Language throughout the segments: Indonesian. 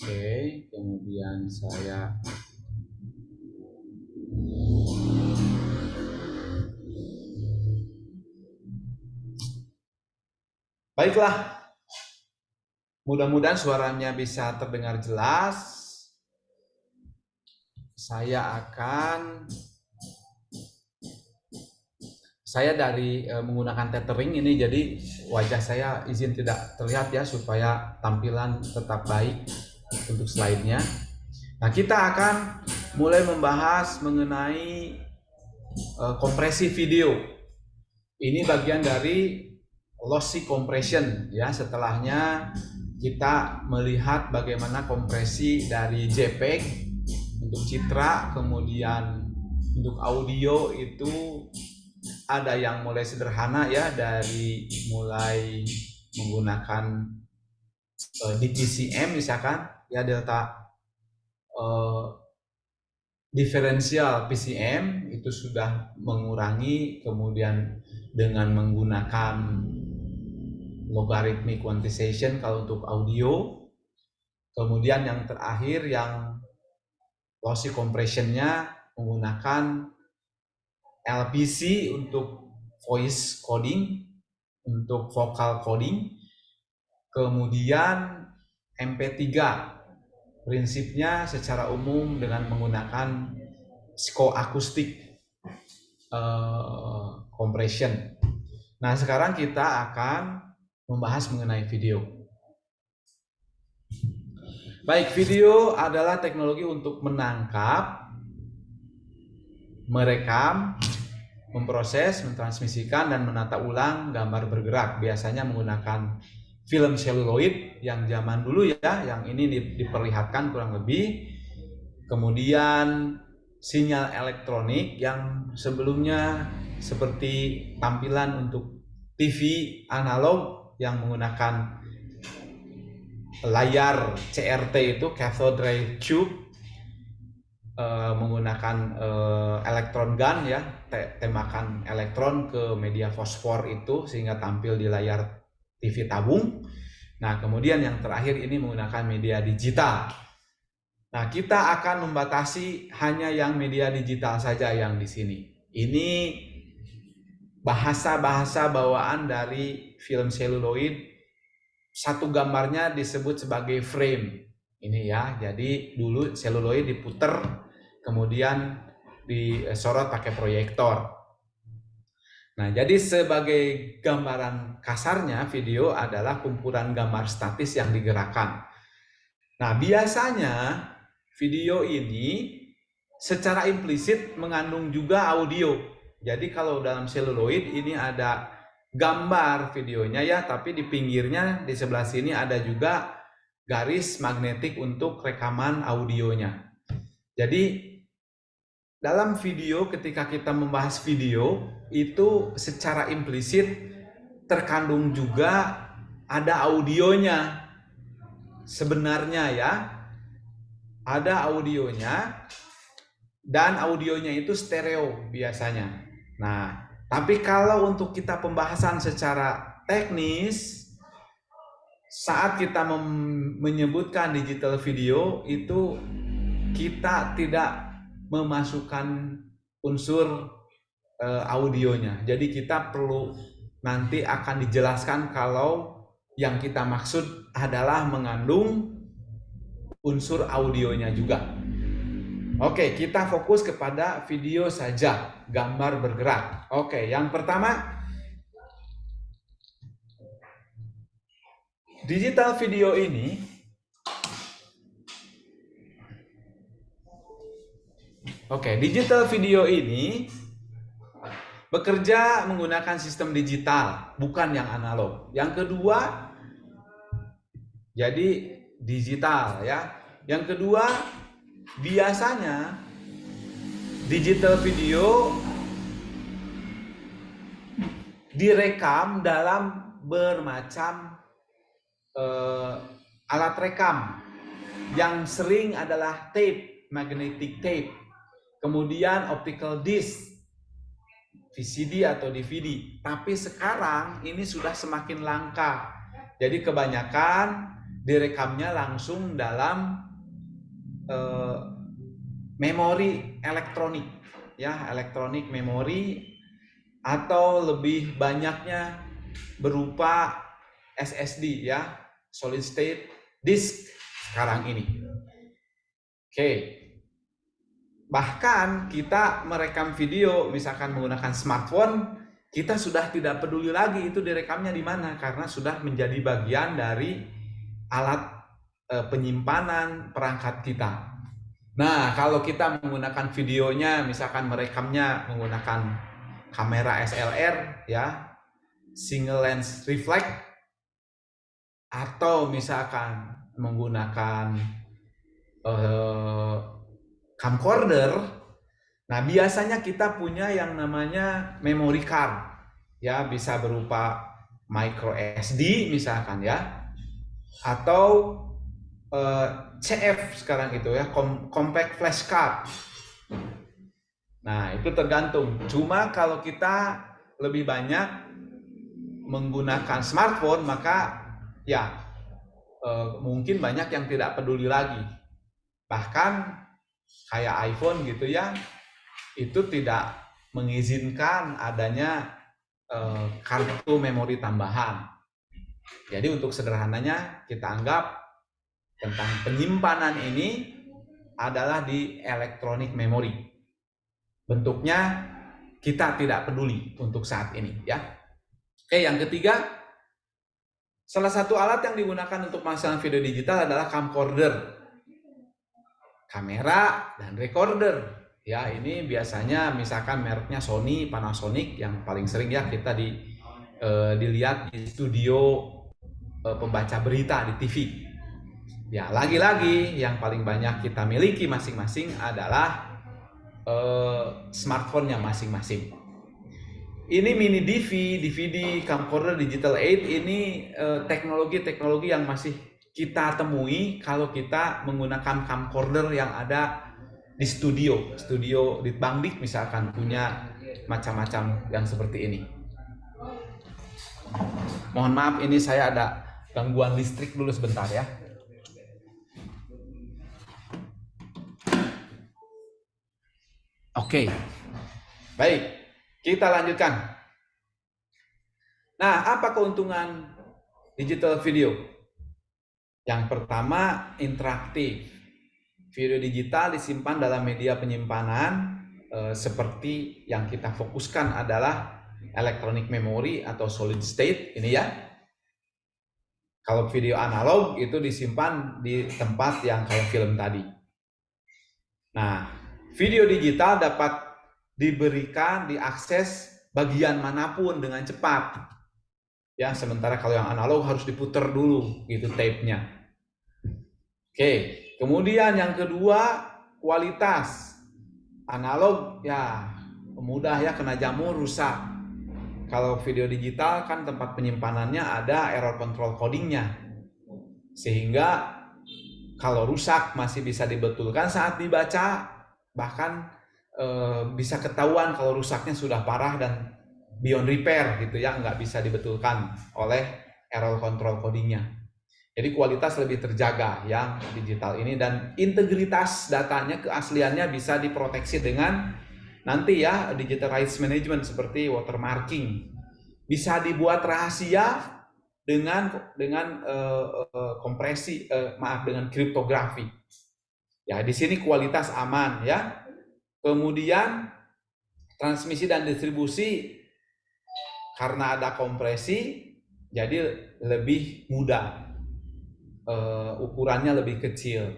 Oke, kemudian saya baiklah, mudah-mudahan suaranya bisa terdengar jelas. Saya dari menggunakan tethering ini, jadi wajah saya izin tidak terlihat ya, supaya tampilan tetap baik untuk slide-nya. Nah, kita akan mulai membahas mengenai kompresi video. Ini bagian dari lossy compression ya. Setelahnya kita melihat bagaimana kompresi dari JPEG untuk citra, kemudian untuk audio itu ada yang mulai sederhana ya, dari mulai menggunakan DPCM misalkan ya, delta diferensial PCM itu sudah mengurangi, kemudian dengan menggunakan logarithmic quantization kalau untuk audio. Kemudian yang terakhir yang lossy compression-nya menggunakan LPC untuk voice coding, untuk vocal coding. Kemudian MP3 prinsipnya secara umum dengan menggunakan psikoakustik compression. Nah, sekarang kita akan membahas mengenai video. Baik, video adalah teknologi untuk menangkap, merekam, memproses, mentransmisikan, dan menata ulang gambar bergerak. Biasanya menggunakan film seluloid yang zaman dulu ya, yang ini diperlihatkan kurang lebih. Kemudian sinyal elektronik yang sebelumnya seperti tampilan untuk TV analog yang menggunakan layar CRT itu, cathode ray tube, menggunakan elektron gun ya, tembakan elektron ke media fosfor itu sehingga tampil di layar TV tabung. Nah, kemudian yang terakhir ini menggunakan media digital. Nah, kita akan membatasi hanya yang media digital saja yang di sini. Ini bahasa-bahasa bawaan dari film seluloid. Satu gambarnya disebut sebagai frame. Ini ya, jadi dulu seluloid diputer, kemudian disorot pakai proyektor. Nah, jadi sebagai gambaran kasarnya, video adalah kumpulan gambar statis yang digerakkan. Nah, biasanya video ini secara implisit mengandung juga audio. Jadi kalau dalam seluloid ini ada gambar videonya ya, tapi di pinggirnya di sebelah sini ada juga garis magnetik untuk rekaman audionya. Jadi dalam video, ketika kita membahas video itu secara implisit terkandung juga ada audionya. Sebenarnya ya, ada audionya, dan audionya itu stereo biasanya. Nah, tapi kalau untuk kita pembahasan secara teknis, saat kita menyebutkan digital video itu kita tidak memasukkan unsur audionya. Jadi kita perlu nanti akan dijelaskan kalau yang kita maksud adalah mengandung unsur audionya juga. Oke, kita fokus kepada video saja, gambar bergerak. Oke, yang pertama, digital video ini digital video ini bekerja menggunakan sistem digital, bukan yang analog. Yang kedua, jadi digital ya. Yang kedua, biasanya digital video direkam dalam bermacam alat rekam. Yang sering adalah tape, magnetic tape, kemudian optical disc, VCD atau DVD. Tapi sekarang ini sudah semakin langka. Jadi kebanyakan direkamnya langsung dalam memori elektronik, ya, elektronik memori, atau lebih banyaknya berupa SSD, ya, solid state disk sekarang ini. Oke. Bahkan kita merekam video misalkan menggunakan smartphone, kita sudah tidak peduli lagi itu direkamnya di mana karena sudah menjadi bagian dari alat penyimpanan perangkat kita. Nah, kalau kita menggunakan videonya, misalkan merekamnya menggunakan kamera SLR, ya, single lens reflex, atau misalkan menggunakan camcorder, nah biasanya kita punya yang namanya memory card, ya, bisa berupa micro SD misalkan, ya, atau CF sekarang itu, ya, compact flash card. Nah, itu tergantung. Cuma kalau kita lebih banyak menggunakan smartphone, maka ya mungkin banyak yang tidak peduli lagi. Bahkan kayak iPhone gitu, ya, itu tidak mengizinkan adanya kartu memori tambahan. Jadi untuk sederhananya kita anggap tentang penyimpanan ini adalah di electronic memory. Bentuknya kita tidak peduli untuk saat ini, ya. Oke, yang ketiga, salah satu alat yang digunakan untuk pemasangan video digital adalah camcorder, kamera dan recorder. Ya, ini biasanya misalkan mereknya Sony, Panasonic yang paling sering, ya, kita dilihat di studio pembaca berita di TV. Ya, lagi-lagi yang paling banyak kita miliki masing-masing adalah smartphone-nya masing-masing. Ini mini DV, DVD, camcorder, Digital 8, ini teknologi-teknologi yang masih kita temui kalau kita menggunakan camcorder yang ada di studio di Bangdik misalkan punya macam-macam yang seperti ini. Mohon maaf, ini saya ada gangguan listrik dulu sebentar, ya. Oke, baik, kita lanjutkan. Nah, apa keuntungan digital video? Yang pertama, interaktif. Video digital disimpan dalam media penyimpanan seperti yang kita fokuskan adalah electronic memory atau solid state ini, ya. Kalau video analog itu disimpan di tempat yang kayak film tadi. Nah, video digital dapat diberikan, diakses bagian manapun dengan cepat. Ya, sementara kalau yang analog harus diputar dulu gitu tape-nya. Oke, kemudian yang kedua, kualitas. Analog ya mudah, ya, kena jamur, rusak. Kalau video digital kan tempat penyimpanannya ada error control codingnya. Sehingga kalau rusak masih bisa dibetulkan saat dibaca, bahkan bisa ketahuan kalau rusaknya sudah parah dan beyond repair gitu, ya, nggak bisa dibetulkan oleh error control codingnya. Jadi kualitas lebih terjaga yang digital ini, dan integritas datanya, keasliannya bisa diproteksi dengan nanti, ya, digital rights management seperti watermarking. Bisa dibuat rahasia dengan kompresi, dengan kriptografi. Ya, di sini kualitas aman, ya. Kemudian transmisi dan distribusi karena ada kompresi jadi lebih mudah. Ukurannya lebih kecil.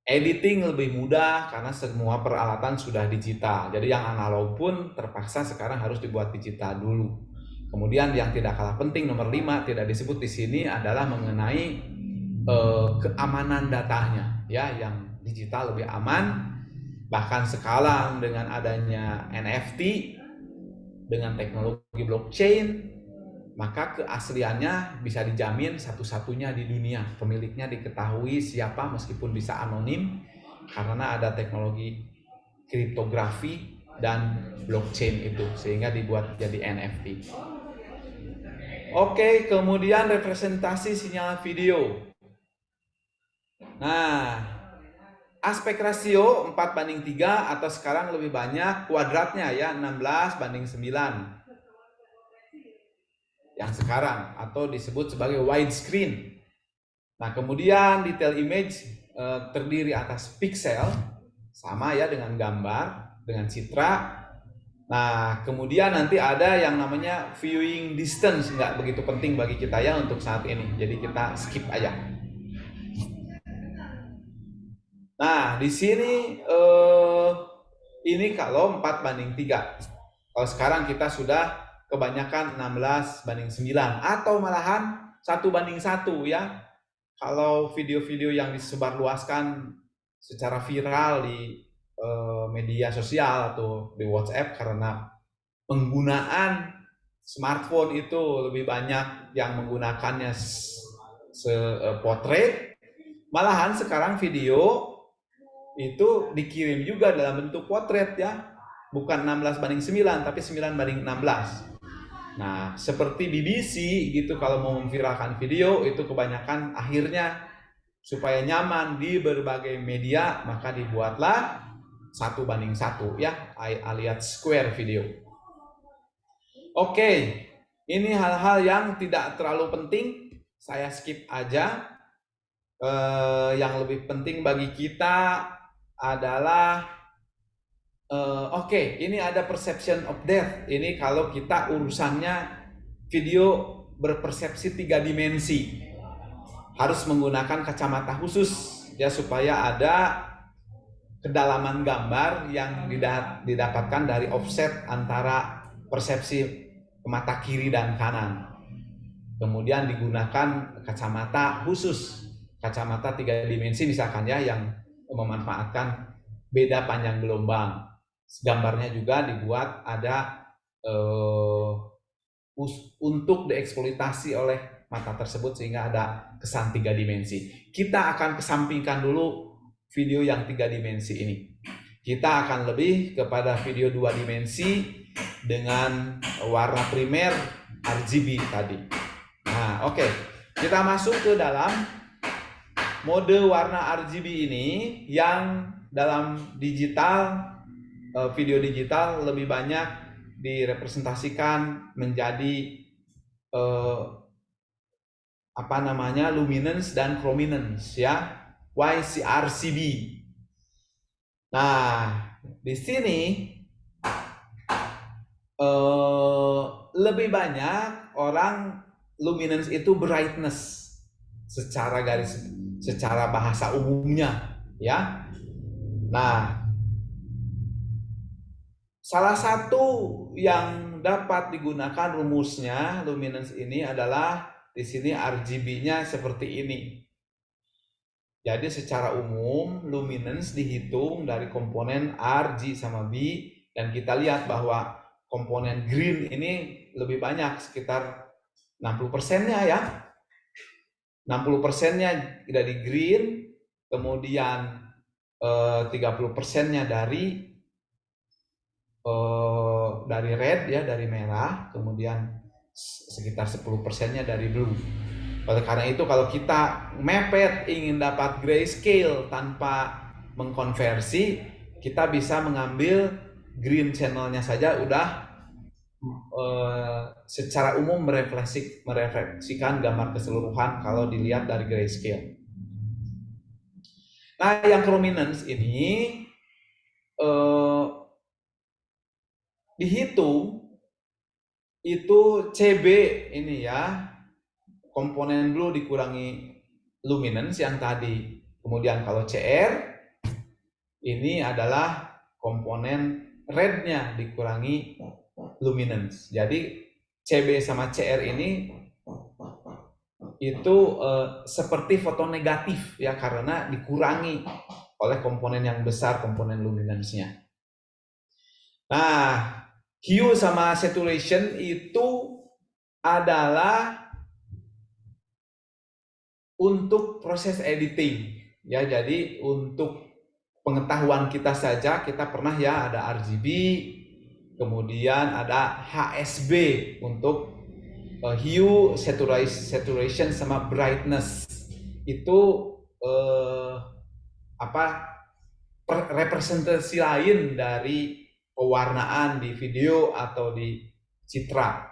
Editing lebih mudah karena semua peralatan sudah digital. Jadi yang analog pun terpaksa sekarang harus dibuat digital dulu. Kemudian yang tidak kalah penting, nomor 5, tidak disebut di sini, adalah mengenai keamanan datanya, ya, yang digital lebih aman. Bahkan sekarang dengan adanya NFT, dengan teknologi blockchain, maka keasliannya bisa dijamin satu-satunya di dunia. Pemiliknya diketahui siapa meskipun bisa anonim karena ada teknologi kriptografi dan blockchain itu, sehingga dibuat jadi NFT. Oke, kemudian representasi sinyal video. Nah, aspek rasio 4:3 atau sekarang lebih banyak kuadratnya ya, 16:9 yang sekarang, atau disebut sebagai widescreen. Nah, kemudian detail image terdiri atas pixel, sama ya dengan gambar, dengan citra. Nah, kemudian nanti ada yang namanya viewing distance, nggak begitu penting bagi kita ya untuk saat ini, jadi kita skip aja. Nah, di sini ini kalau 4:3. Kalau sekarang kita sudah kebanyakan 16:9 atau malahan 1:1 ya. Kalau video-video yang disebarluaskan secara viral di media sosial atau di WhatsApp karena penggunaan smartphone itu lebih banyak yang menggunakannya potret, malahan sekarang video itu dikirim juga dalam bentuk potret ya, bukan 16:9 tapi 9:16. Nah, seperti BBC gitu, kalau mau memviralkan video itu kebanyakan akhirnya supaya nyaman di berbagai media, maka dibuatlah 1:1 ya, alias square video. Oke, ini hal-hal yang tidak terlalu penting, saya skip aja. Yang lebih penting bagi kita adalah oke, ini ada perception of depth. Ini kalau kita urusannya video berpersepsi 3 dimensi, harus menggunakan kacamata khusus ya, supaya ada kedalaman gambar yang didapatkan dari offset antara persepsi mata kiri dan kanan. Kemudian digunakan kacamata khusus, kacamata 3 dimensi misalkan ya, yang memanfaatkan beda panjang gelombang. Gambarnya juga dibuat ada untuk dieksploitasi oleh mata tersebut sehingga ada kesan 3 dimensi. Kita akan kesampingkan dulu video yang 3 dimensi ini. Kita akan lebih kepada video 2 dimensi dengan warna primer RGB tadi. Nah, oke. Kita masuk ke dalam mode warna RGB ini, yang dalam digital, video digital lebih banyak direpresentasikan menjadi luminance dan chrominance ya, YCRCB. Nah, di sini lebih banyak orang luminance itu brightness secara bahasa umumnya ya. Nah, salah satu yang dapat digunakan rumusnya luminance ini adalah di sini RGB-nya seperti ini. Jadi secara umum luminance dihitung dari komponen R, G sama B, dan kita lihat bahwa komponen green ini lebih banyak, sekitar 60%-nya ya. 60%-nya dari green, kemudian 30%-nya dari red ya, dari merah, kemudian sekitar 10%-nya dari blue. Oleh karena itu kalau kita mepet ingin dapat grayscale tanpa mengkonversi, kita bisa mengambil green channelnya saja udah secara umum merefleksikan gambar keseluruhan kalau dilihat dari grayscale. Nah, yang chrominance ini dihitung itu CB ini ya, komponen blue dikurangi luminance yang tadi. Kemudian kalau CR ini adalah komponen rednya dikurangi luminance. Jadi CB sama CR ini itu seperti foto negatif ya, karena dikurangi oleh komponen yang besar, komponen luminance-nya. Nah, hue sama saturation itu adalah untuk proses editing ya. Jadi untuk pengetahuan kita saja, kita pernah ya ada RGB, kemudian ada HSB untuk hue, saturation sama brightness. Itu eh, apa representasi lain dari pewarnaan di video atau di citra.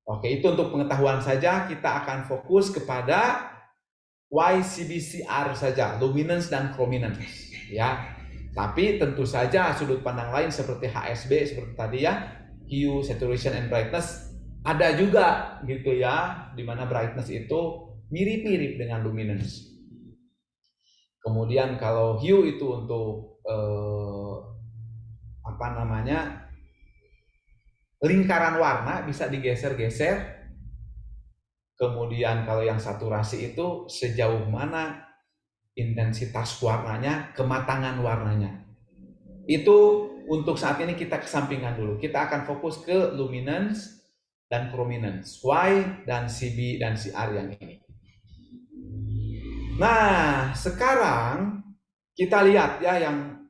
Oke, itu untuk pengetahuan saja. Kita akan fokus kepada YCBCR saja, luminance dan chrominance, ya. Tapi tentu saja sudut pandang lain seperti HSB seperti tadi ya, hue, saturation, and brightness ada juga gitu ya, dimana brightness itu mirip-mirip dengan luminance. Kemudian kalau hue itu untuk lingkaran warna bisa digeser-geser. Kemudian kalau yang saturasi itu sejauh mana intensitas warnanya, kematangan warnanya. Itu untuk saat ini kita kesampingkan dulu. Kita akan fokus ke luminance dan chrominance, Y dan CB dan CR yang ini. Nah, sekarang kita lihat ya yang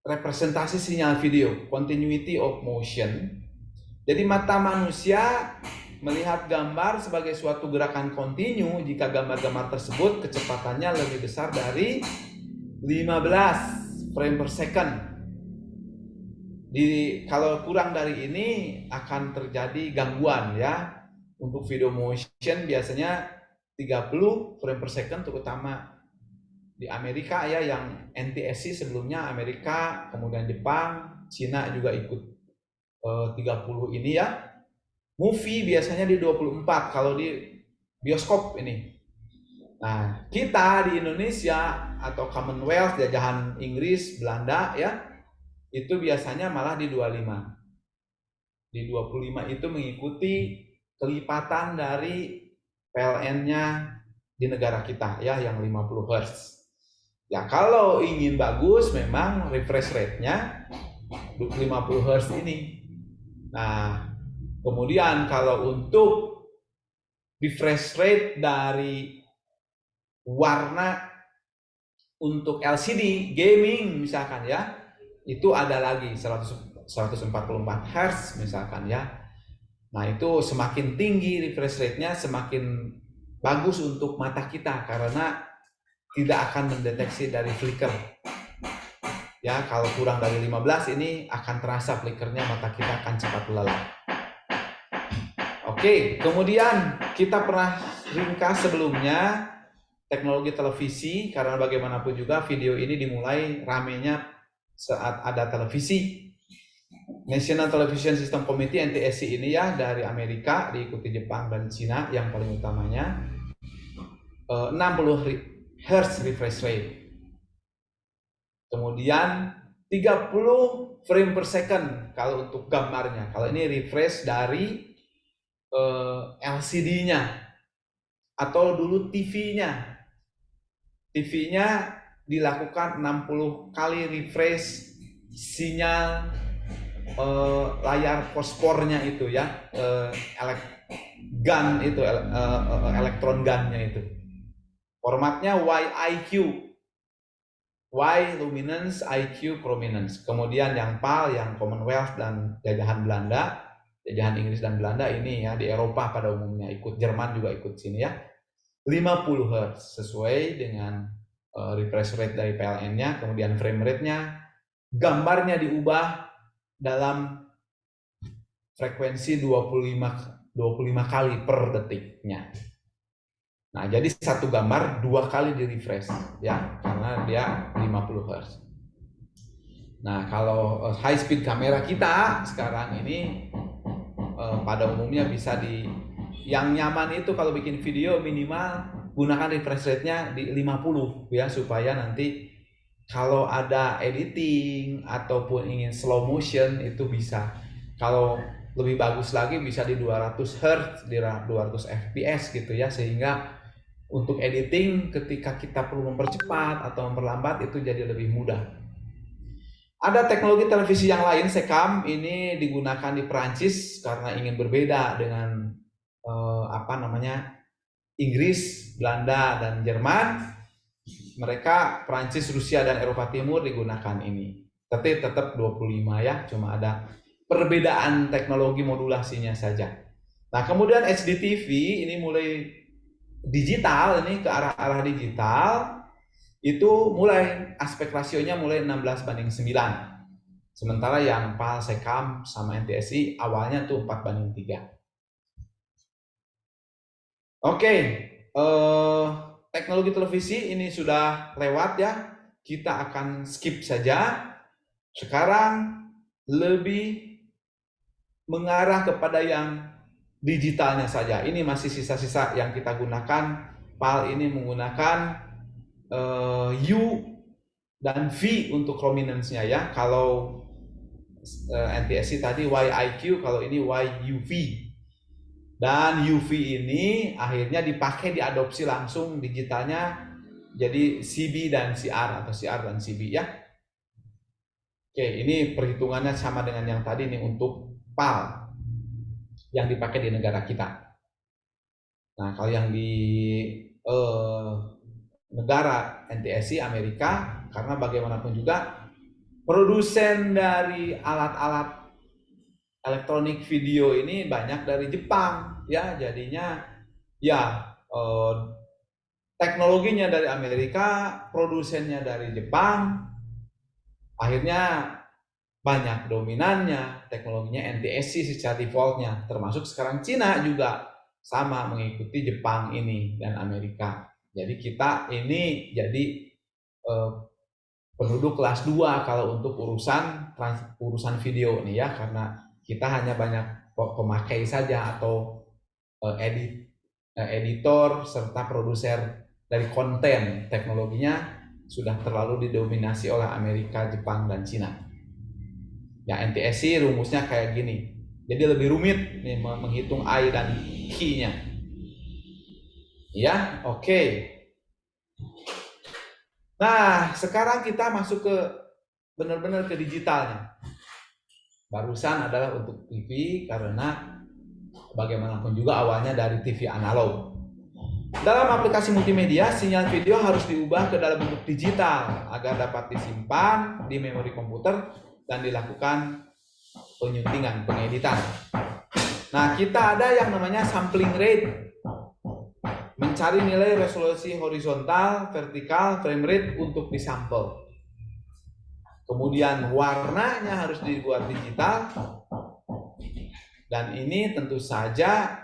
representasi sinyal video, continuity of motion. Jadi mata manusia melihat gambar sebagai suatu gerakan kontinu jika gambar-gambar tersebut kecepatannya lebih besar dari 15 frame per second. Kalau kurang dari ini akan terjadi gangguan ya. Untuk video motion biasanya 30 frame per second, terutama di Amerika ya, yang NTSC sebelumnya Amerika, kemudian Jepang, Cina juga ikut 30 ini ya. Movie biasanya di 24 kalau di bioskop ini. Nah, kita di Indonesia atau Commonwealth, jajahan Inggris, Belanda ya, itu biasanya malah di 25. Di 25 itu mengikuti kelipatan dari PLN-nya di negara kita ya, yang 50 Hz. Ya, kalau ingin bagus memang refresh rate-nya 50 Hz ini. Nah, kemudian kalau untuk refresh rate dari warna untuk LCD gaming misalkan ya, itu ada lagi 144 Hz misalkan ya. Nah, itu semakin tinggi refresh rate-nya semakin bagus untuk mata kita karena tidak akan mendeteksi dari flicker. Ya, kalau kurang dari 15 ini akan terasa flickernya, mata kita akan cepat lelah. Oke, kemudian kita pernah ringkas sebelumnya teknologi televisi, karena bagaimanapun juga video ini dimulai ramenya saat ada televisi. National Television System Committee NTSC ini ya dari Amerika, diikuti Jepang dan Cina yang paling utamanya. 60 Hz refresh rate. Kemudian 30 frame per second kalau untuk gambarnya. Kalau ini refresh dari LCD-nya atau dulu TV-nya. TV-nya dilakukan 60 kali refresh sinyal layar fosfornya itu ya, elektron gunnya itu. Formatnya YIQ, Y luminance, IQ chrominance. Kemudian yang PAL, yang Commonwealth dan jajahan Belanda, jajahan Inggris dan Belanda ini ya, di Eropa pada umumnya ikut, Jerman juga ikut sini ya. 50 Hz sesuai dengan refresh rate dari PLN-nya, kemudian frame rate-nya, gambarnya diubah dalam frekuensi 25 kali per detiknya. Nah, jadi satu gambar 2 kali di refresh ya, karena dia 50 Hz. Nah, kalau high speed kamera kita sekarang ini pada umumnya bisa yang nyaman itu kalau bikin video minimal gunakan refresh rate-nya di 50 ya, supaya nanti kalau ada editing ataupun ingin slow motion itu bisa. Kalau lebih bagus lagi bisa di 200 Hz, di 200 fps gitu ya, sehingga untuk editing ketika kita perlu mempercepat atau memperlambat itu jadi lebih mudah. Ada teknologi televisi yang lain, Sekam, ini digunakan di Perancis karena ingin berbeda dengan Inggris, Belanda, dan Jerman. Mereka Perancis, Rusia, dan Eropa Timur digunakan ini. Tapi tetap 25 ya, cuma ada perbedaan teknologi modulasinya saja. Nah, kemudian HDTV ini mulai digital ini ke arah digital itu mulai aspek rasionya mulai 16:9. Sementara yang PAL, Sekam sama NTSI awalnya tuh 4:3. Oke, teknologi televisi ini sudah lewat ya. Kita akan skip saja. Sekarang lebih mengarah kepada yang digitalnya saja. Ini masih sisa-sisa yang kita gunakan. PAL ini menggunakan U dan V untuk prominence-nya ya. Kalau NTSC tadi YIQ, kalau ini YUV. Dan UV ini akhirnya dipakai diadopsi langsung digitalnya jadi CB dan CR atau CR dan CB ya. Oke, ini perhitungannya sama dengan yang tadi nih untuk PAL yang dipakai di negara kita. Nah, kalau yang di negara NTSC Amerika, karena bagaimanapun juga produsen dari alat-alat elektronik video ini banyak dari Jepang ya, jadinya ya teknologinya dari Amerika, produsennya dari Jepang, akhirnya banyak dominannya teknologinya NTSC secara defaultnya, termasuk sekarang Cina juga sama mengikuti Jepang ini dan Amerika. Jadi kita ini jadi penduduk kelas 2 kalau untuk urusan video nih ya, karena kita hanya banyak pemakai saja atau editor serta produser dari konten. Teknologinya sudah terlalu didominasi oleh Amerika, Jepang, dan Cina. Ya, NTSC rumusnya kayak gini. Jadi lebih rumit nih menghitung I dan Q-nya. Ya, oke. Nah, sekarang kita masuk ke benar-benar ke digitalnya. Barusan adalah untuk TV karena bagaimanapun juga awalnya dari TV analog. Dalam aplikasi multimedia, sinyal video harus diubah ke dalam bentuk digital agar dapat disimpan di memori komputer dan dilakukan penyuntingan, pengeditan. Nah, kita ada yang namanya sampling rate. Mencari nilai resolusi horizontal, vertikal, frame rate untuk disampel. Kemudian warnanya harus dibuat digital. Dan ini tentu saja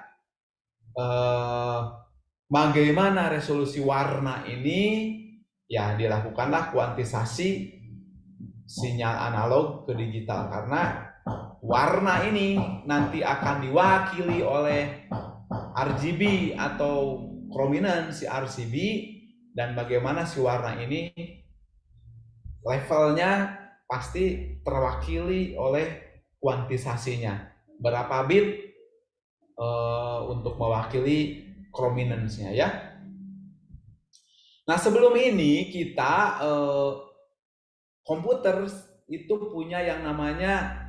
bagaimana resolusi warna ini ya dilakukanlah kuantisasi sinyal analog ke digital, karena warna ini nanti akan diwakili oleh RGB atau prominence si RGB, dan bagaimana si warna ini levelnya pasti terwakili oleh kuantisasinya, berapa bit untuk mewakili prominence-nya ya. Nah, sebelum ini kita komputer itu punya yang namanya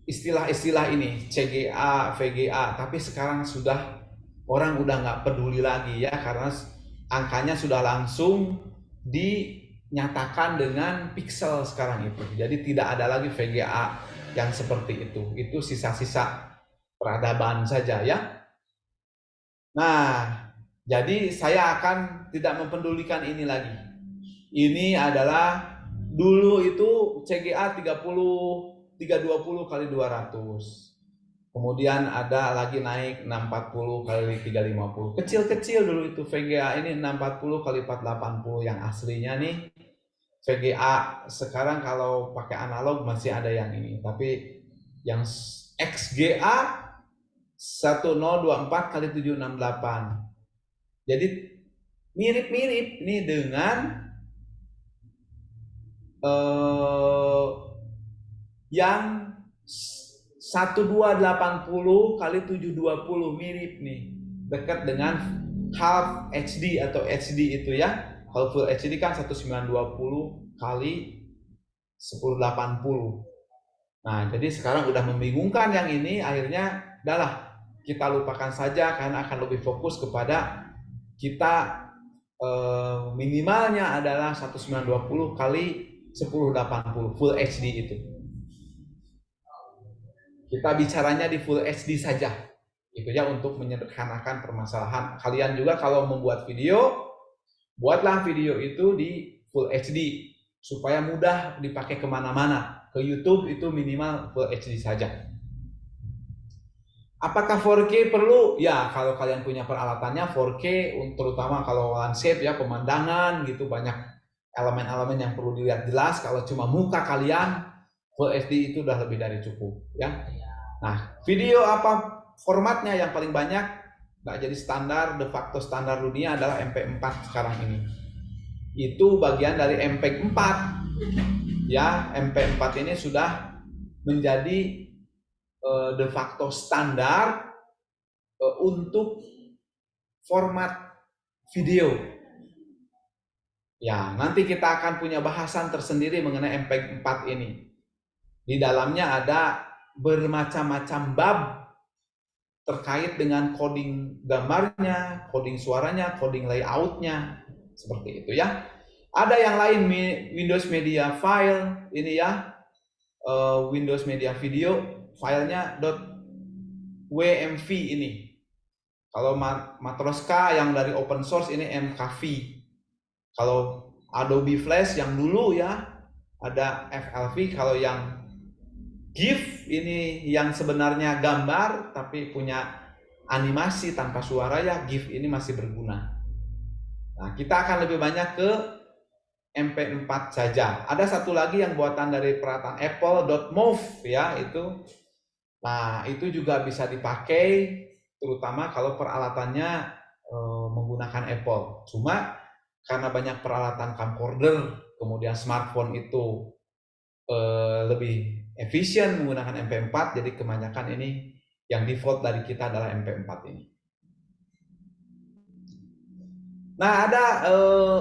istilah-istilah ini CGA, VGA, tapi sekarang orang udah nggak peduli lagi ya, karena angkanya sudah langsung dinyatakan dengan pixel sekarang itu. Jadi tidak ada lagi VGA yang seperti itu. Itu sisa-sisa peradaban saja ya. Nah, jadi saya akan tidak mempedulikan ini lagi. Ini adalah dulu itu CGA 320 kali 200. Kemudian ada lagi naik 640 kali 350. Kecil-kecil dulu itu VGA, ini 640 kali 480 yang aslinya nih. VGA sekarang kalau pakai analog masih ada yang ini, tapi yang XGA 1024 kali 768. Jadi mirip-mirip nih dengan yang 1280 kali 720, mirip nih, dekat dengan half HD atau HD itu ya. Kalau full HD kan 1920 kali 1080. Nah, jadi sekarang udah membingungkan yang ini, akhirnya udahlah kita lupakan saja karena akan lebih fokus kepada kita minimalnya adalah 1920 kali 1080 full HD itu. Kita bicaranya di full HD saja Itu ya untuk menyederhanakan permasalahan. Kalian juga kalau membuat video, buatlah video itu di Full HD supaya mudah dipakai kemana-mana. Ke YouTube itu minimal Full HD saja. Apakah 4K perlu? Ya, kalau kalian punya peralatannya 4K, terutama kalau landscape ya, pemandangan gitu, banyak elemen-elemen yang perlu dilihat jelas. Kalau cuma muka kalian, Full HD itu udah lebih dari cukup ya. Nah, video apa formatnya yang paling banyak? Nggak jadi standar, de facto standar dunia adalah MP4 sekarang ini. Itu bagian dari MPEG 4 ya. MP4 ini sudah menjadi de facto standar untuk format video. Ya, nanti kita akan punya bahasan tersendiri mengenai MPEG 4 ini. Di dalamnya ada bermacam-macam bab terkait dengan coding gambarnya, coding suaranya, coding layoutnya, seperti itu ya. Ada yang lain, Windows Media File ini ya, Windows Media Video filenya .wmv ini. Kalau Matroska yang dari open source ini mkv. Kalau Adobe Flash yang dulu ya ada FLV. Kalau yang GIF ini yang sebenarnya gambar tapi punya animasi tanpa suara ya, GIF ini masih berguna. Nah, kita akan lebih banyak ke MP4 saja. Ada satu lagi yang buatan dari peralatan Apple, .mov ya itu. Nah, itu juga bisa dipakai terutama kalau peralatannya menggunakan Apple. Cuma karena banyak peralatan camcorder, kemudian smartphone itu lebih efisien menggunakan MP4, jadi kebanyakan ini yang default dari kita adalah MP4 ini. Nah, ada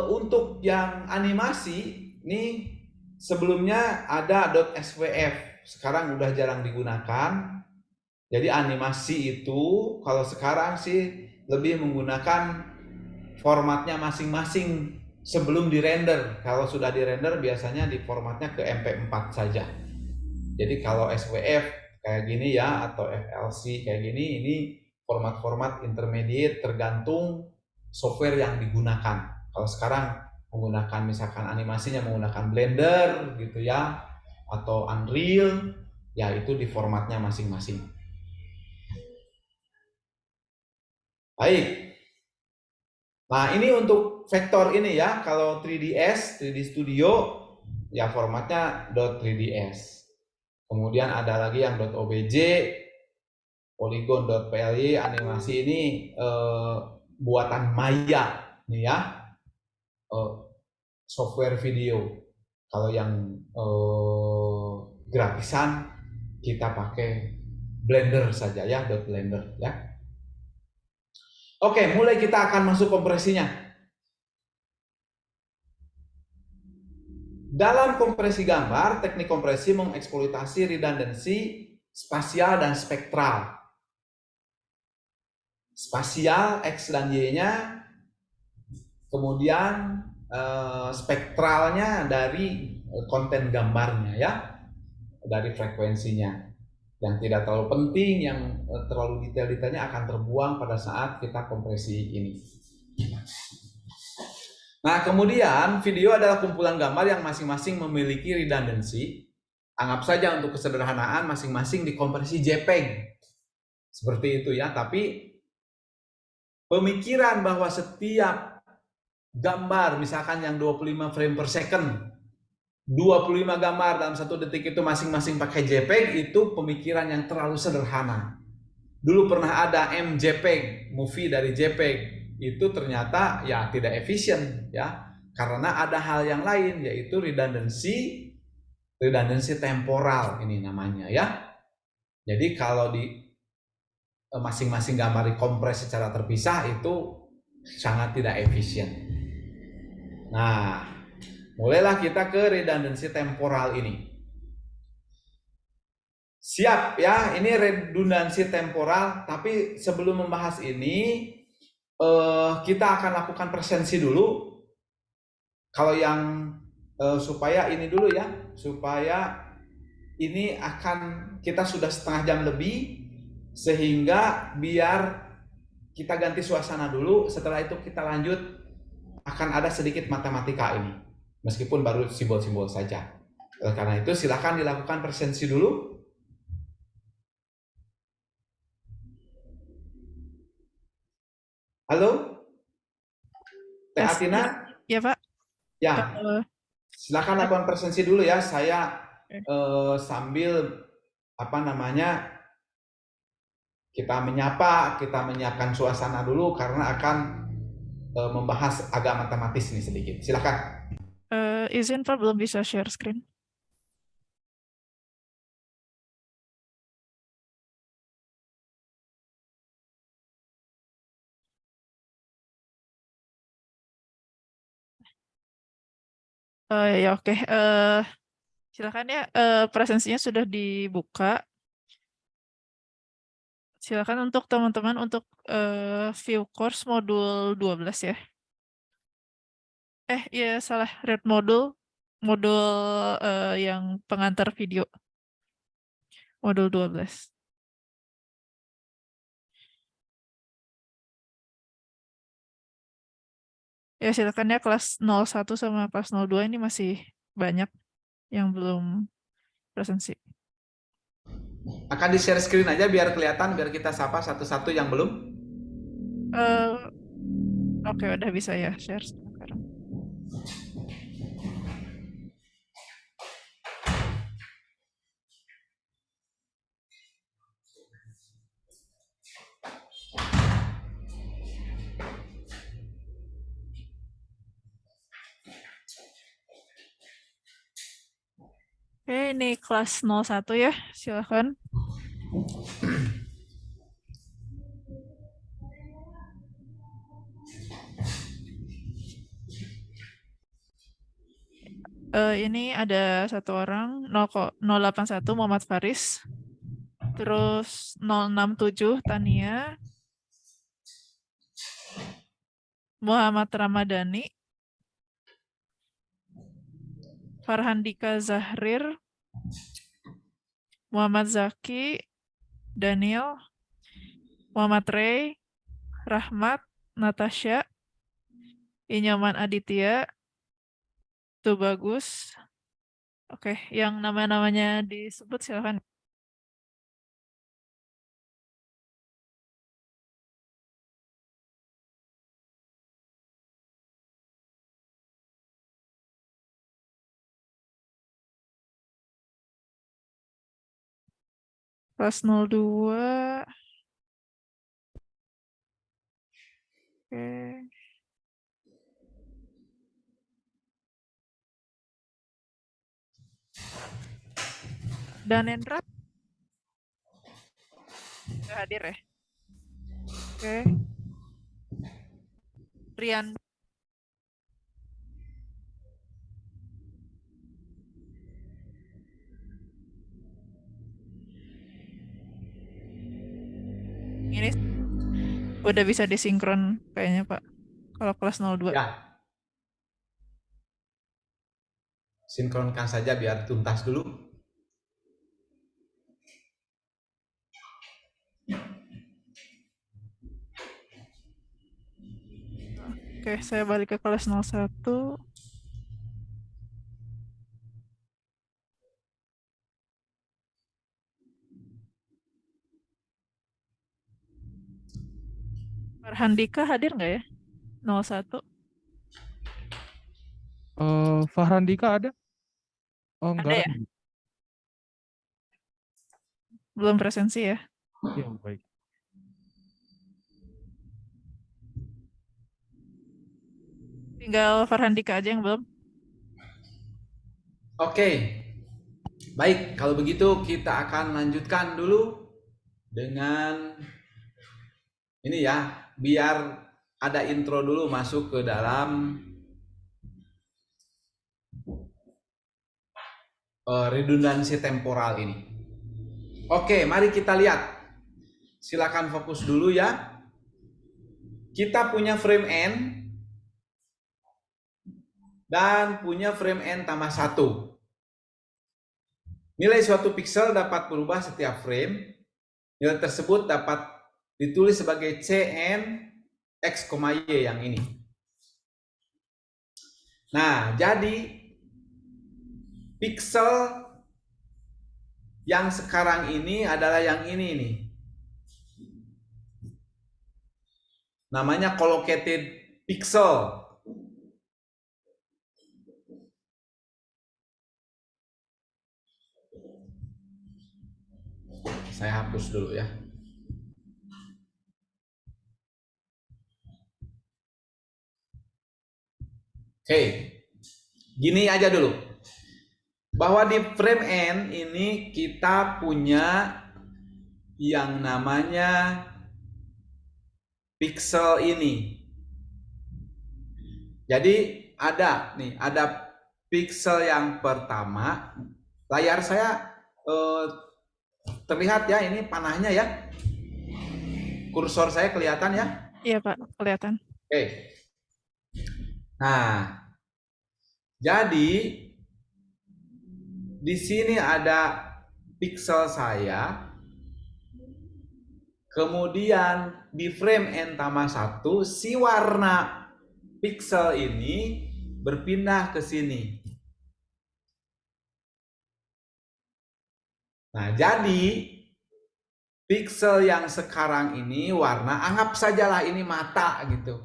untuk yang animasi ini sebelumnya ada .svf, sekarang udah jarang digunakan. Jadi animasi itu kalau sekarang sih lebih menggunakan formatnya masing-masing sebelum dirender. Kalau sudah dirender biasanya di formatnya ke MP4 saja. Jadi kalau SWF kayak gini ya atau FLC kayak gini, ini format-format intermediate tergantung software yang digunakan. Kalau sekarang menggunakan misalkan animasinya menggunakan Blender gitu ya atau Unreal, ya itu di formatnya masing-masing. Baik. Nah, ini untuk vektor ini ya. Kalau 3ds, 3D Studio ya formatnya .3ds. Kemudian ada lagi yang .obj, polygon.ply, animasi ini buatan Maya nih ya. Software video. Kalau yang gratisan kita pakai Blender saja ya, .blender ya. Oke, mulai kita akan masuk kompresinya. Dalam kompresi gambar, teknik kompresi mengeksploitasi redundancy spasial dan spektral. Spasial X dan Y-nya, kemudian spektralnya dari konten gambarnya ya, dari frekuensinya. Yang tidak terlalu penting, yang terlalu detail-detailnya akan terbuang pada saat kita kompresi ini. Nah, kemudian video adalah kumpulan gambar yang masing-masing memiliki redundancy. Anggap saja untuk kesederhanaan masing-masing dikompresi JPEG. Seperti itu ya, tapi pemikiran bahwa setiap gambar misalkan yang 25 frame per second, 25 gambar dalam 1 detik itu masing-masing pakai JPEG, itu pemikiran yang terlalu sederhana. Dulu pernah ada MJPEG, movie dari JPEG, itu ternyata ya tidak efisien ya, karena ada hal yang lain yaitu redundancy temporal ini namanya ya. Jadi kalau di masing-masing gambar dikompres secara terpisah itu sangat tidak efisien. Nah, mulailah kita ke redundancy temporal ini. Siap ya, ini redundancy temporal, tapi sebelum membahas ini kita akan lakukan presensi dulu. Kalau yang supaya ini dulu ya, supaya ini akan kita sudah setengah jam lebih, Sehingga biar kita ganti suasana dulu, setelah itu kita lanjut, akan ada sedikit matematika ini. Meskipun baru simbol-simbol saja. Karena itu silakan dilakukan presensi dulu. Halo, Teh Tes. Atina? Ya, Pak. Ya, Eh, silakan lakukan presensi dulu ya. Saya eh, sambil apa namanya kita menyapa, kita menyiapkan suasana dulu karena akan membahas agak matematis nih sedikit. Silakan. izin Pak, belum bisa share screen. Ya oke. Silakan ya. Presensinya sudah dibuka. Silakan untuk teman-teman untuk view course modul 12 ya. Iya salah. Red modul. Modul yang pengantar video. Modul 12. Ya silakan ya, kelas 01 sama kelas 02 ini masih banyak yang belum presensi. Akan di-share screen aja biar kelihatan, biar kita sapa satu-satu yang belum. Eh, Oke, udah bisa ya share sekarang. Oke, ini kelas 01 ya, silakan. Ini ada satu orang, 081 Muhammad Faris, terus 067 Tania, Muhammad Ramadhani, Farhandika Zahrir, Muhammad Zaki, Daniel, Muhammad Rey, Rahmat, Natasha, Inyoman Aditya, tuh bagus. Oke, yang nama-namanya disebut silakan. Kelas 02. Oke. Danendra nggak hadir ya? Oke. Rian ini udah bisa disinkron kayaknya Pak. Kalau kelas 02. Ya, sinkronkan saja biar tuntas dulu. Oke, saya balik ke kelas 01. Farhandika hadir nggak ya? 01. Fahrandika ada? Oh, Ada enggak. ya? Belum presensi ya? Ya, baik. Tinggal Farhandika aja yang belum. Oke, baik. Kalau begitu kita akan lanjutkan dulu dengan ini ya, biar ada intro dulu masuk ke dalam redundansi temporal ini. Oke, mari kita lihat. Silakan fokus dulu ya. Kita punya frame N dan punya frame N tambah 1. Nilai suatu pixel dapat berubah setiap frame. Nilai tersebut dapat ditulis sebagai Cn X, Y yang ini. Nah, jadi piksel yang sekarang ini adalah yang ini nih. Namanya collocated pixel. Saya hapus dulu ya. Oke, gini aja dulu. Bahwa di frame N ini kita punya yang namanya pixel ini. Jadi ada pixel yang pertama. Layar saya terlihat ya, ini panahnya ya. Kursor saya kelihatan ya? Iya Pak, kelihatan. Oke. Nah, jadi di sini ada pixel saya. Kemudian di frame N tambah 1, si warna pixel ini berpindah ke sini. Nah, jadi pixel yang sekarang ini warna, anggap sajalah ini mata gitu.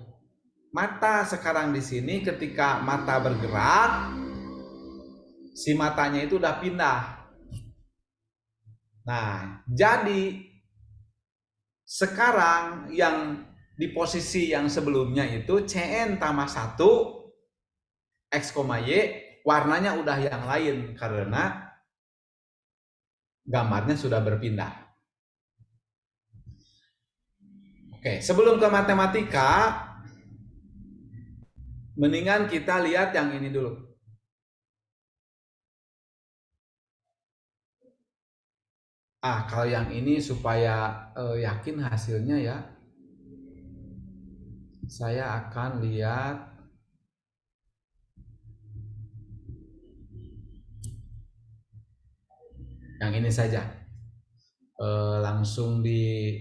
Mata sekarang di sini ketika mata bergerak, si matanya itu udah pindah. Nah, jadi sekarang yang di posisi yang sebelumnya itu Cn tambah 1 X, Y, warnanya udah yang lain karena gambarnya sudah berpindah. Oke, sebelum ke matematika, mendingan kita lihat yang ini dulu. Kalau yang ini supaya yakin hasilnya ya, saya akan lihat yang ini saja. Langsung di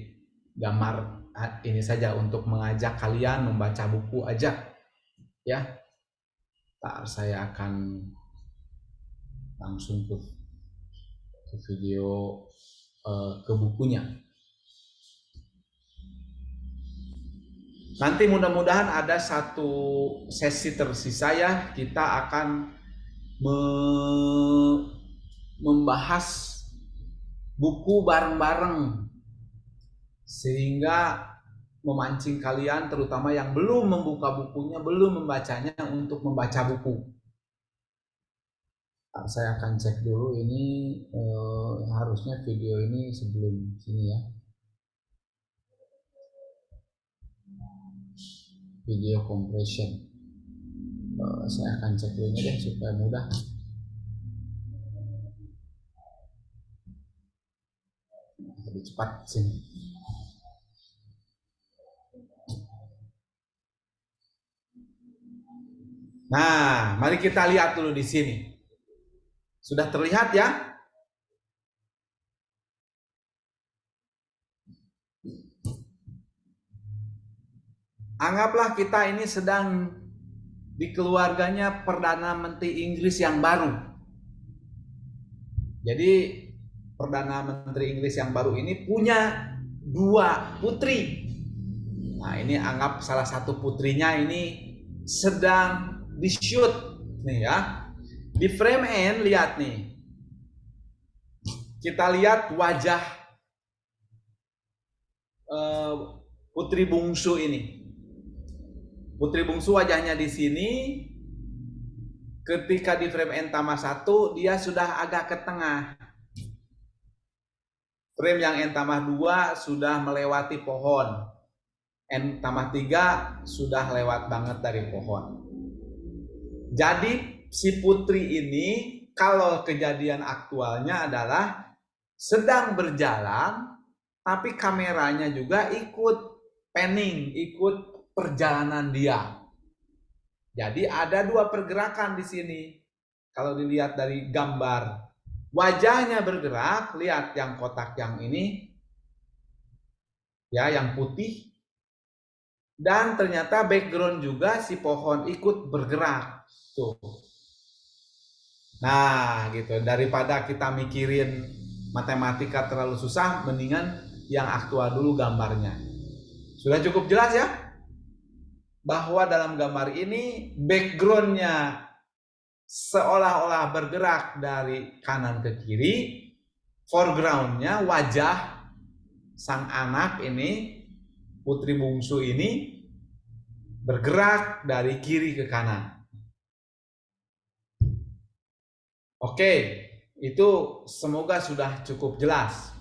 gambar ini saja untuk mengajak kalian membaca buku aja ya. Ntar saya akan langsung ke video ke bukunya. Nanti mudah-mudahan ada satu sesi tersisa ya, kita akan membahas buku bareng-bareng sehingga memancing kalian terutama yang belum membuka bukunya, belum membacanya untuk membaca buku. Saya akan cek dulu ini harusnya video ini sebelum sini ya. Video compression. Saya akan cek dulu deh supaya mudah. Lebih cepat sini. Nah, mari kita lihat dulu di sini. Sudah terlihat ya? Anggaplah kita ini sedang di keluarganya Perdana Menteri Inggris yang baru. Jadi Perdana Menteri Inggris yang baru ini punya 2 putri. Nah, ini anggap salah satu putrinya ini sedang di-shoot nih ya. Di frame N lihat nih. Kita lihat wajah putri bungsu ini. Putri bungsu wajahnya di sini. Ketika di frame N tambah 1 dia sudah agak ke tengah. Frame yang N tambah 2 sudah melewati pohon. N tambah 3 sudah lewat banget dari pohon. Jadi si putri ini kalau kejadian aktualnya adalah sedang berjalan tapi kameranya juga ikut panning, ikut perjalanan dia. Jadi ada 2 pergerakan di sini. Kalau dilihat dari gambar wajahnya bergerak, lihat yang kotak yang ini ya, yang putih. Dan ternyata background juga si pohon ikut bergerak. Tuh. Nah, gitu. Daripada kita mikirin matematika terlalu susah, mendingan yang aktual dulu gambarnya. Sudah cukup jelas ya? Bahwa dalam gambar ini backgroundnya seolah-olah bergerak dari kanan ke kiri, foregroundnya wajah sang anak ini, putri bungsu ini, bergerak dari kiri ke kanan. Oke, itu semoga sudah cukup jelas.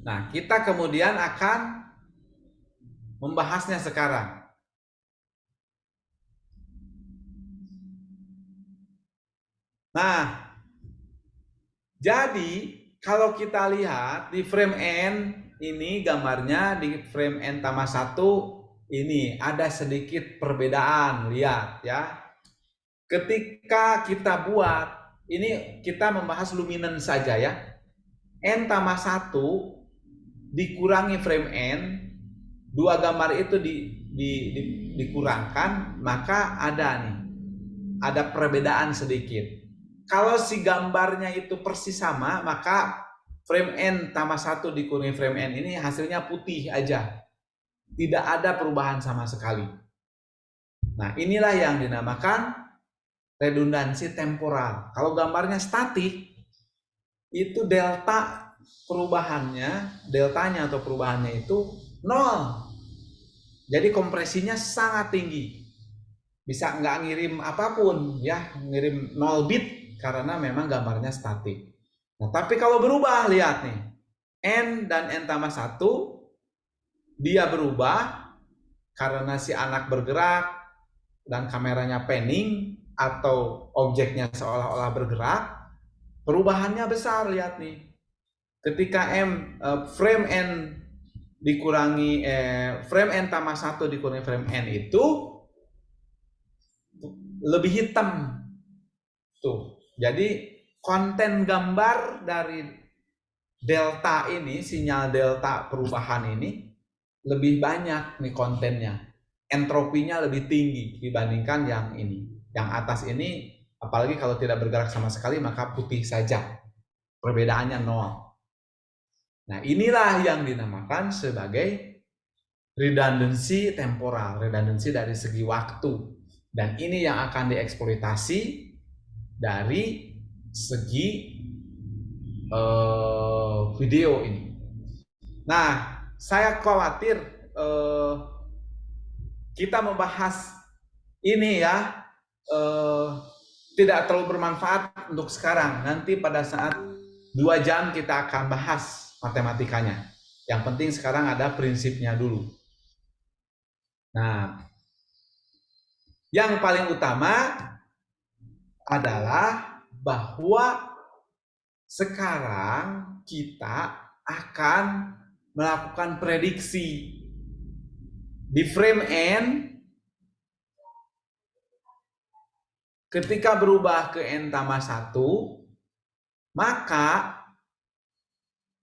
Nah, kita kemudian akan membahasnya sekarang. Nah, jadi kalau kita lihat di frame N ini gambarnya, di frame N tambah 1 ini ada sedikit perbedaan, lihat ya. Ketika kita buat, ini kita membahas luminance saja ya. N tambah 1 dikurangi frame N, dua gambar itu dikurangkan, maka ada perbedaan sedikit. Kalau si gambarnya itu persis sama, maka frame N tambah 1 dikurangi frame N ini hasilnya putih aja. Tidak ada perubahan sama sekali. Nah, inilah yang dinamakan redundansi temporal. Kalau gambarnya statik, itu deltanya atau perubahannya itu 0. Jadi kompresinya sangat tinggi. Bisa nggak ngirim apapun ya, ngirim 0 bit karena memang gambarnya statik. Nah, tapi kalau berubah, lihat nih. N dan N tambah 1 dia berubah karena si anak bergerak dan kameranya panning atau objeknya seolah-olah bergerak, perubahannya besar, lihat nih. Ketika frame N dikurangi frame N tambah 1 dikurangi frame N itu lebih hitam. Tuh. Jadi konten gambar dari delta ini, sinyal delta perubahan ini lebih banyak nih kontennya. Entropinya lebih tinggi dibandingkan yang ini. Yang atas ini, apalagi kalau tidak bergerak sama sekali, maka putih saja. Perbedaannya 0. Nah, inilah yang dinamakan sebagai redundancy temporal, redundancy dari segi waktu. Dan ini yang akan dieksploitasi dari segi video ini. Nah, saya khawatir kita membahas ini ya tidak terlalu bermanfaat untuk sekarang. Nanti pada saat 2 jam kita akan bahas matematikanya. Yang penting sekarang ada prinsipnya dulu. Nah, yang paling utama adalah bahwa sekarang kita akan melakukan prediksi di frame N. Ketika berubah ke N tambah 1, maka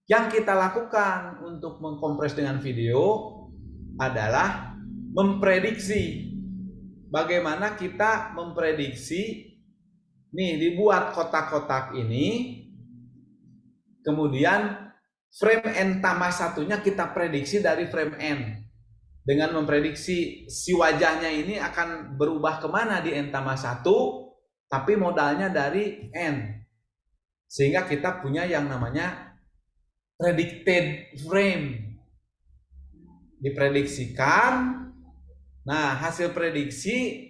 yang kita lakukan untuk mengkompres dengan video adalah memprediksi. Bagaimana kita memprediksi, nih dibuat kotak-kotak ini, kemudian frame N tambah 1-nya kita prediksi dari frame N. Dengan memprediksi si wajahnya ini akan berubah kemana di N tambah 1, tapi modalnya dari N. Sehingga kita punya yang namanya predicted frame. Diprediksikan, nah hasil prediksi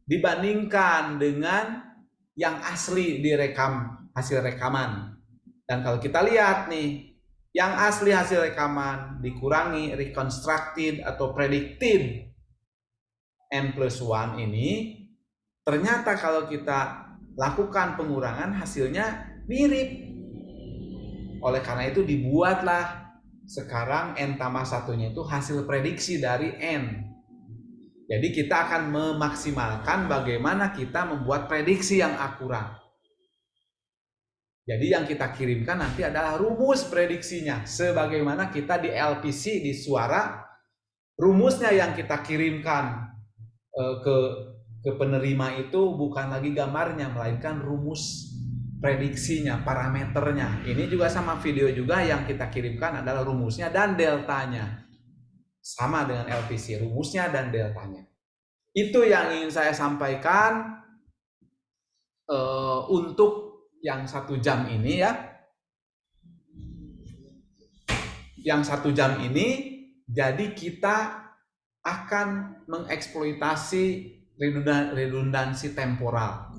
dibandingkan dengan yang asli direkam, hasil rekaman. Dan kalau kita lihat nih, yang asli hasil rekaman dikurangi reconstructed atau predicted N+1 ini, ternyata kalau kita lakukan pengurangan hasilnya mirip. Oleh karena itu dibuatlah sekarang N tambah 1-nya itu hasil prediksi dari N. Jadi kita akan memaksimalkan bagaimana kita membuat prediksi yang akurat. Jadi yang kita kirimkan nanti adalah rumus prediksinya. Sebagaimana kita di LPC, di suara, rumusnya yang kita kirimkan ke penerima itu bukan lagi gambarnya, melainkan rumus prediksinya, parameternya. Ini juga sama video juga yang kita kirimkan adalah rumusnya dan deltanya. Sama dengan LPC, rumusnya dan deltanya. Itu yang ingin saya sampaikan untuk yang 1 jam ini ya. Yang 1 jam ini, jadi kita akan mengeksploitasi redundansi temporal.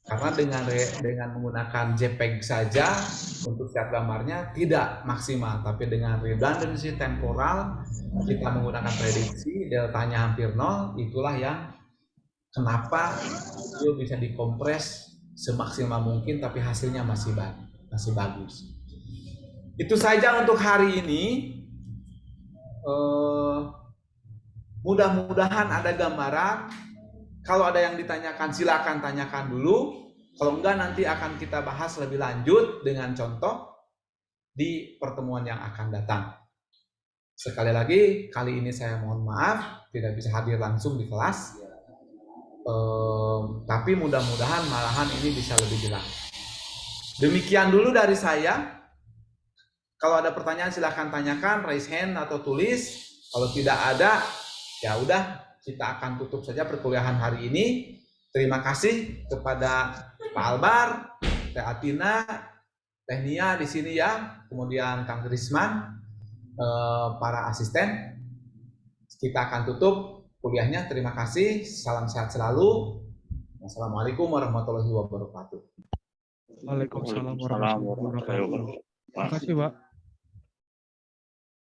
Karena dengan menggunakan JPEG saja untuk setiap gambarnya tidak maksimal, tapi dengan redundansi temporal kita menggunakan prediksi deltanya hampir 0, itulah yang kenapa video bisa dikompres semaksimal mungkin tapi hasilnya masih bagus. Itu saja untuk hari ini. Mudah-mudahan ada gambaran. Kalau ada yang ditanyakan silakan tanyakan dulu. Kalau enggak nanti akan kita bahas lebih lanjut dengan contoh di pertemuan yang akan datang. Sekali lagi, kali ini saya mohon maaf tidak bisa hadir langsung di kelas. Tapi mudah-mudahan malahan ini bisa lebih jelas. Demikian dulu dari saya. Kalau ada pertanyaan silahkan tanyakan, raise hand atau tulis. Kalau tidak ada, ya udah kita akan tutup saja perkuliahan hari ini. Terima kasih kepada Pak Albar, Teh Atina, Teh Nia di sini ya, kemudian Kang Krisman, para asisten. Kita akan tutup kuliahnya. Terima kasih. Salam sehat selalu. Wassalamualaikum warahmatullahi wabarakatuh. Waalaikumsalam warahmatullahi wabarakatuh. Terima kasih, Pak.